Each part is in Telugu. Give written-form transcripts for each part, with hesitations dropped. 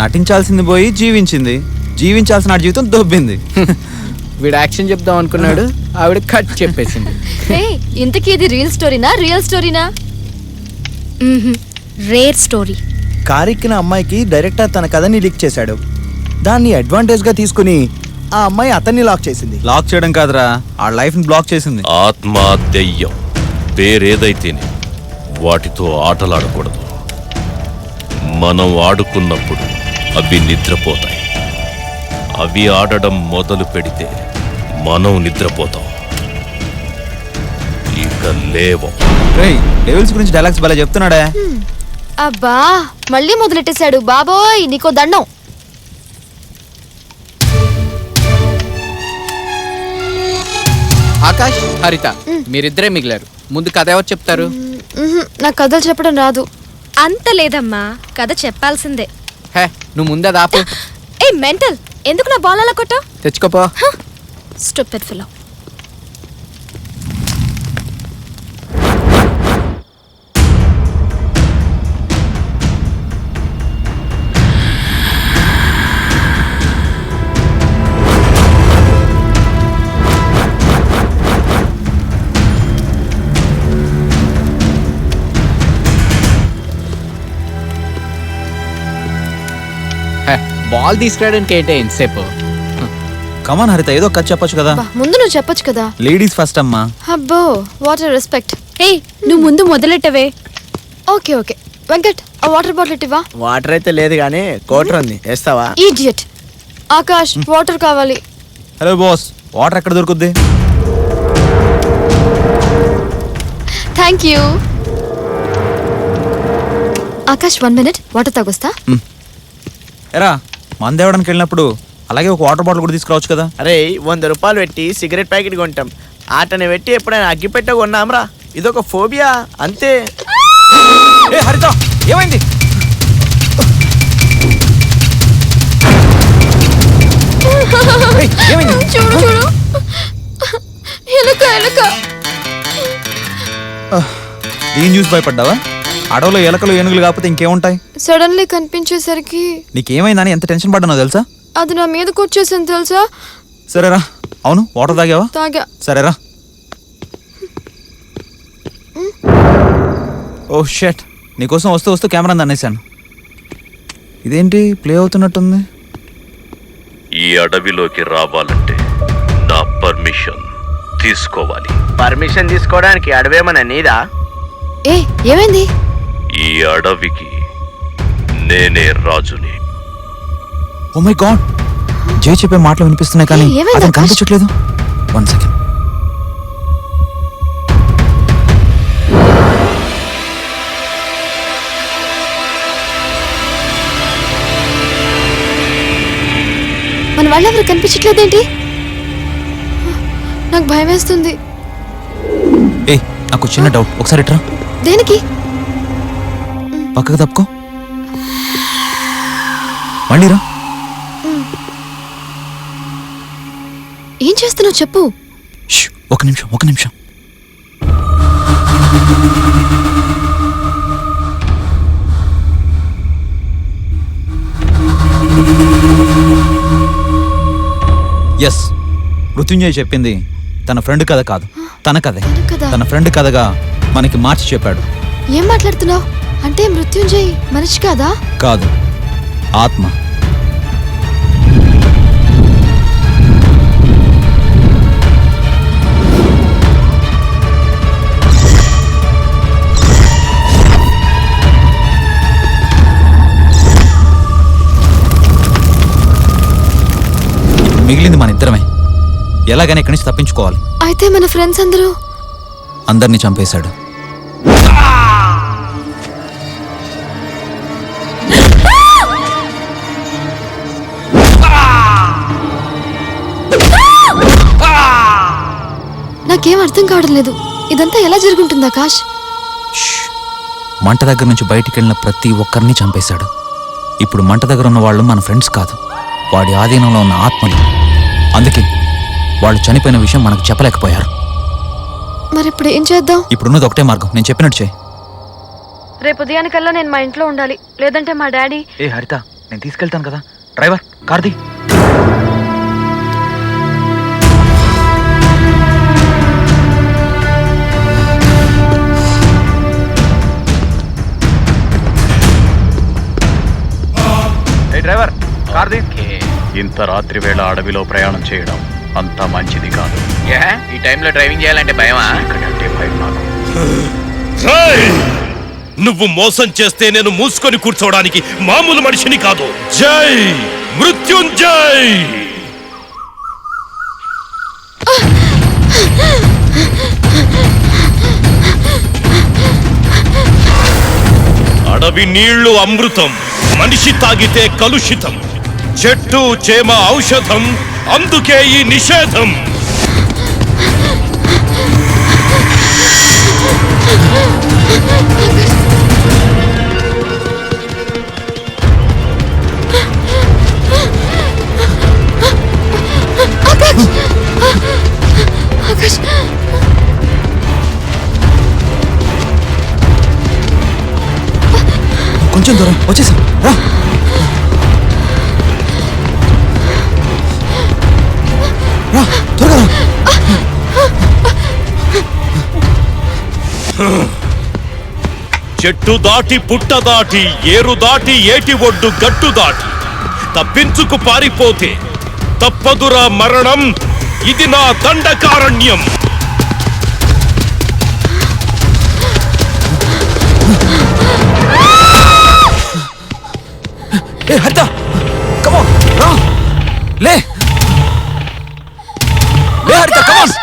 నటించాల్సింది పోయి జీవించింది, జీవించాల్సిన జీవితం దొబ్బింది. వీడు యాక్షన్ చెప్దాం అనుకున్నాడు, ఆవిడ కట్ చెప్పేసింది. ఇంతకీ ఇది రియల్ స్టోరీనా రియల్ స్టోరీనా? Rare story. కారెక్కిన అమ్మాయికి డైరెక్టర్ తన కథని లీక్ చేశాడు. దాన్ని అడ్వాంటేజ్ గా తీసుకుని ఆ అమ్మాయి అతన్ని లాక్ చేసింది. లాక్ చేయడం కాదురా, ఆ లైఫ్ ని బ్లాక్ చేసింది. ఆత్మ, దెయ్యం పేరేదైతేనే వాటితో ఆటలాడకూడదు. మనం ఆడుకున్నప్పుడు అవి నిద్రపోతాయి. అవి ఆడడం మొదలు పెడితే మనం నిద్రపోతాం, ఇక లేవం. డెవిల్స్ గురించి డైలాగ్స్ భలే చెప్తున్నాడే. అబ్బా మళ్ళీ మొదలెట్టేశాడు. బాబోయ్ నీకో దండం. ఆకాష్, హరిత మీరిద్దరే మిగిలారు. ముందు కథ ఎవరు చెప్తారు? నాకు కథలు చెప్పడం రాదు. అంత లేదమ్మా, కథ చెప్పాల్సిందే. హే, నువ్వు ముందే దాపు. ఏ మెంటల్, ఎందుకు నా బాల్ అలా కొట్టావు? తెచ్చుకోపో. Stupid fellow. బాల్ తీసుకురావడానికి ఏంటి ఎంతసేపు? కమాన్ హరిత, ఏదో కథ చెప్పొచ్చు కదా. ముందు నువ్వు చెప్పొచ్చు కదా. లేడీస్ ఫస్ట్ అమ్మా. అబ్బో వాటర్ రెస్పెక్ట్. నువ్వు ముందు మొదలెట్టవే. ఓకే ఓకే వెంకట్, ఆ వాటర్ బాటిల్ ఇవ్వా. వాటర్ అయితే లేదు కానీ కోటర్ ఉంది, వేస్తావా? ఈడియట్. ఆకాష్ వాటర్ కావాలి. హలో బాస్, వాటర్ ఎక్కడ దొరుకుద్ది? Thank you. Akash 1 minute water తాగొస్తా. ఎరా మందేవడానికి వెళ్ళినప్పుడు అలాగే ఒక వాటర్ బాటిల్ కూడా తీసుకురావచ్చు కదా. అరే 100 రూపాయలు పెట్టి సిగరెట్ ప్యాకెట్ కొంటాం, ఆటని పెట్టి ఎప్పుడైనా అగ్గిపెట్ట కొన్నాంరా. ఇదొక ఫోబియా అంతే. హరిత ఏమైంది? చూడు చూడు, ఎలుక ఎలుక. దీని చూసి భయపడ్డావా? అడవులో ఎలకలు ఏనుగులు కాకపోతే ఇంకేముంటాయి? సడన్లీ కనిపించేసరికి నీకేమైందని ఎంత టెన్షన్ పడ్డానో తెలుసా? అది నా మీదకి వచ్చేసింది తెలుసా. సరేరా. అవును, వాటర్ తాగావా? తాగా. సరేరా. ఓ షట్, నీకోసం వస్తూ వస్తూ కెమెరా అనేసాను. ఇదేంటి ప్లే అవుతున్నట్టుంది? ఈ అడవిలోకి రావాలంటే నా పర్మిషన్ తీసుకోవాలి. పర్మిషన్ తీసుకోవడానికి అడవేమన్నా నీదా? ఏమైంది? ఈ అడవికి నేనే రాజుని. ఓ మై గాడ్, జై చెప్పే మాటలు వినిపిస్తున్నాయి కానీ అతను కనిపించట్లేదు. 1 second. మన వాళ్ళెవరు కనిపించట్లేదేంటి? నాకు భయం వేస్తుంది. నాకు చిన్న డౌట్, ఒకసారి ఇట్రా. దేనికి? పక్కకు తప్పుకో. మళ్ళీ రా. ఏం చేస్తున్నావు చెప్పు. ఒక నిమిషం. ఎస్, మృత్యుంజయ్ చెప్పింది తన ఫ్రెండ్ కథ కాదు, తన కథే. తన ఫ్రెండ్ కథగా మనకి మార్చి చెప్పాడు. ఏం మాట్లాడుతున్నావు? అంటే మృత్యుంజయ్ మనిషి కాదా? కాదు, ఆత్మ. మిగిలింది మన ఇద్దరమే. ఎలాగైనా ఇక్కడి నుంచి తప్పించుకోవాలి. అయితే మన ఫ్రెండ్స్ అందరినీ చంపేశాడు. నాకేం అర్థం కావడం లేదు. ఇదంతా ఎలా జరుగుతుంది ఆకాష్? మంట దగ్గర నుంచి బయటికి వెళ్ళిన ప్రతి ఒక్కరిని చంపేశాడు. ఇప్పుడు మంట దగ్గర ఉన్న వాళ్ళు మన ఫ్రెండ్స్ కాదు, వాడి ఆధీనంలో ఉన్న ఆత్మలు. అందుకే వాళ్ళు చనిపోయిన విషయం మనకు చెప్పలేకపోయారు. మరి ఇప్పుడు ఏం చేద్దాం? ఇప్పుడున్నది ఒకటే మార్గం, నేను చెప్పినట్టు చేయి. రేపు ఉదయానికల్లా నేను మా ఇంట్లో ఉండాలి, లేదంటే మా డాడీ. ఏ హరిత, నేను తీసుకెళ్తాను కదా. డ్రైవర్ కార్ది. డ్రైవర్ కార్ది. ఇంత రాత్రి వేళ అడవిలో ప్రయాణం చేయడం అంత మంచిది కాదు. ఈ టైంలో డ్రైవింగ్ చేయాలంటే భయమా? ఇక్కడంటే భయం నాకు. నువ్వు మోసం చేస్తే నేను మూసుకొని కూర్చోవడానికి మామూలు మనిషిని కాదు. జై మృత్యుంజయ్. అడవి నీళ్లు అమృతం, మనిషి తాగితే కలుషితం. చెట్టు చేమ ఔషధం, అందుకే ఈ నిషేధం. కొంచెం దూరం వచ్చేసాం, రా. రా, త్వరగా రా. చెట్టు దాటి పుట్ట దాటి ఏరు దాటి ఏటి ఒడ్డు గట్టు దాటి తప్పించుకు పారిపోతే తప్పదురా మరణం. ఇది నా దండకారణ్యం. ఏ హరిత, కమ్ ఆన్, రా. లే లే హరిత, కమ్ ఆన్.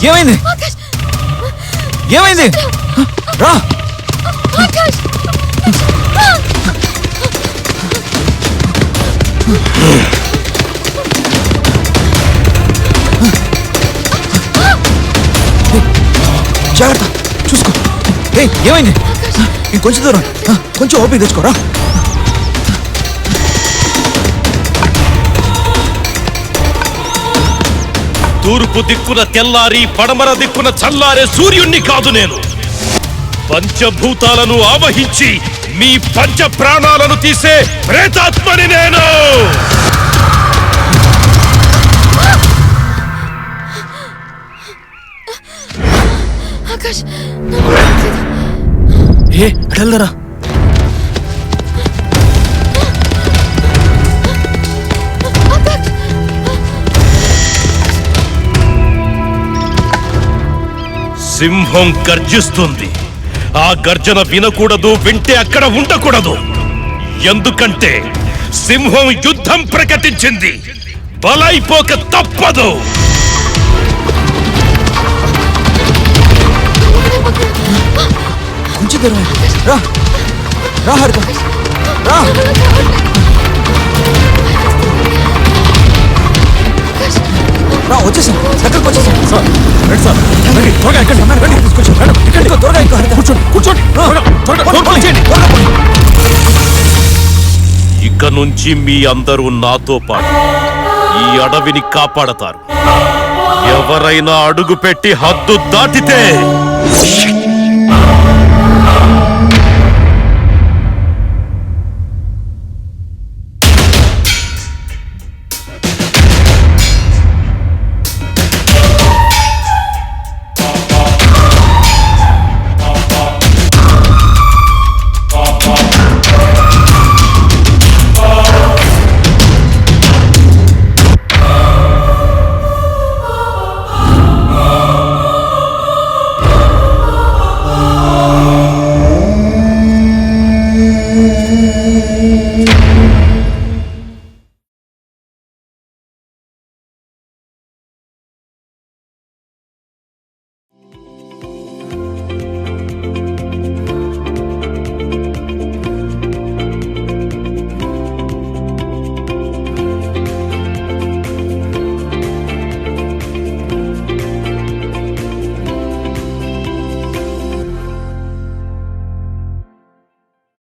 ఏమైంది? ఏమైంది? రా. జాగ్రత్త, చూసుకో. ఏమైంది? ఇంకొంచెం దూరం, కొంచెం ఓపిక తెచ్చుకోరా. తూర్పు దిక్కున తెల్లారి పడమర దిక్కున చల్లారే సూర్యుణ్ణి కాదు నేను. పంచభూతాలను ఆవహించి మీ పంచ ప్రాణాలను తీసే ప్రేతాత్మని నేను. ఏ అడల్లరా. సింహం గర్జిస్తుంది. ఆ గర్జన వినకూడదు, వింటే అక్కడ ఉండకూడదు. ఎందుకంటే సింహం యుద్ధం ప్రకటించింది. బలైపోక తప్పదు. కొంచెం దూరం, రా. రా హరిత, రా. రా, వచ్చేసాం, దగ్గరకు వచ్చేసాం. రండి సార్, రండి, త్వరగా ఎక్కండి, రండి, తీసుకొచ్చాం. ఎక్కండి, త్వరగా ఎక్కు హరిత. కూర్చోండి, కూర్చోండి. ఇక నుంచి మీ అందరూ నాతో పాటు ఈ అడవిని కాపాడతారు. ఎవరైనా అడుగు పెట్టి హద్దు దాటితే